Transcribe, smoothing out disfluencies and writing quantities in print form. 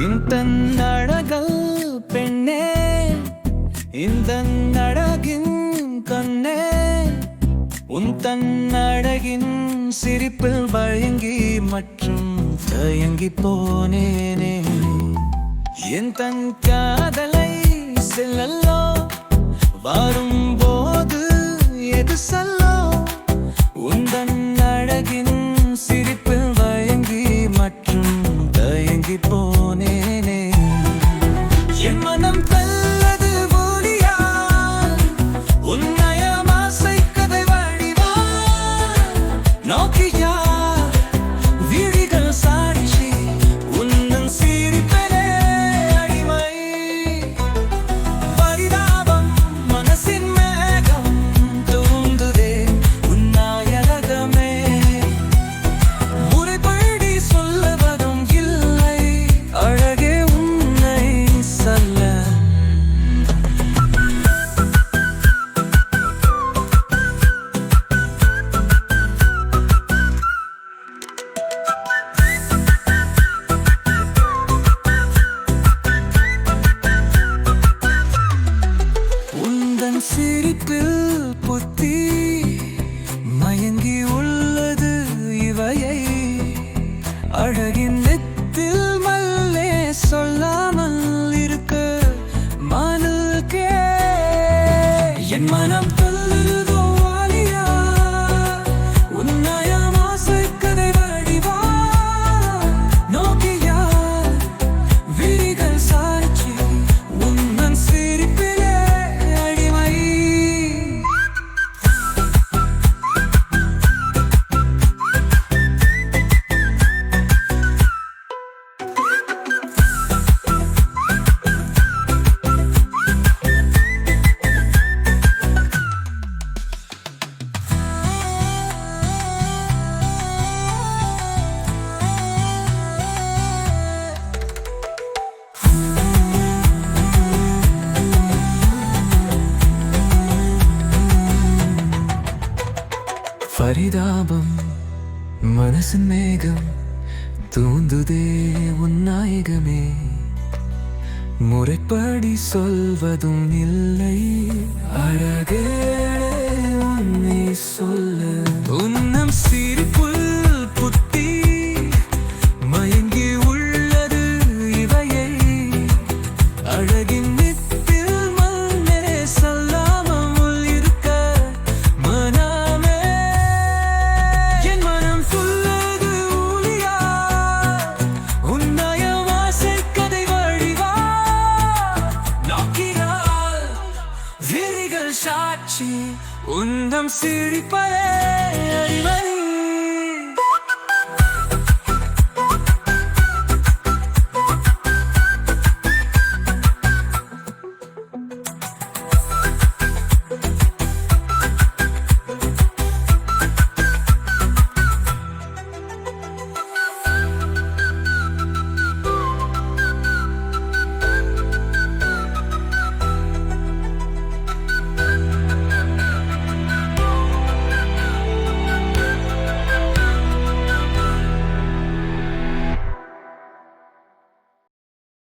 இந்த அழகல் பெண்ணே, இந்த அழகின் கண்ணே, உன் அழகின் சிரிப்பில் வழங்கி மற்றும் தயங்கி போனேனே. என் காதலை செல்லல்லோ வரும்போது எது சொல்லோ, உந்தன் அழகின் சிரிப்பில் வழங்கி மற்றும் தயங்கி போனேனே. என் மனம் தள்ளது ஒளியா, உன்னயம் ஆசை கதை வழிவா நோக்கியா விழிகள் சாட்சி உன்னன் சிரிப்பனே அடிமை. பரிதாபம் மனசின் மேகம் தூண்டுதே உன் நாயகமே. முறைப்படி சொல்லுவதும் இல்லை அழகே உன்னை சொல்ல. உந்தன் சிரிப்பில் புத்தி மயங்கி உள்ளது இவையை, அழகின் நெத்தில் மல்லே சொல்லாமல் இருக்க மனுக்கே. என் மனம் தள்ளுதோ வாலியா, உன்னயம் ஆசை கதை வடிவா நோக்கியா விழிகள் சாட்சி உன்னன் சிரிப்பிலே அடிமை. பரிதாபம் மனசின் மேகம் தூந்துதே உன் நாயகமே. முறைப்படி சொல்வதும் இல்லை அழகே உன்னை சொல்ல. உன்னம் சிரிப்புள் புத்தி மயங்கி உள்ளது இவையை, அழகின் நித்தில் மன்னே சொல்லாமல் இருக்க மனமே. என் மனம் சொல்லுது ஊழியா, உன்னயம் ஆசை கதை வழிவா நோக்கினால் விழிகள் சாட்சி உந்தம் சிரிப்பதே அடிமை.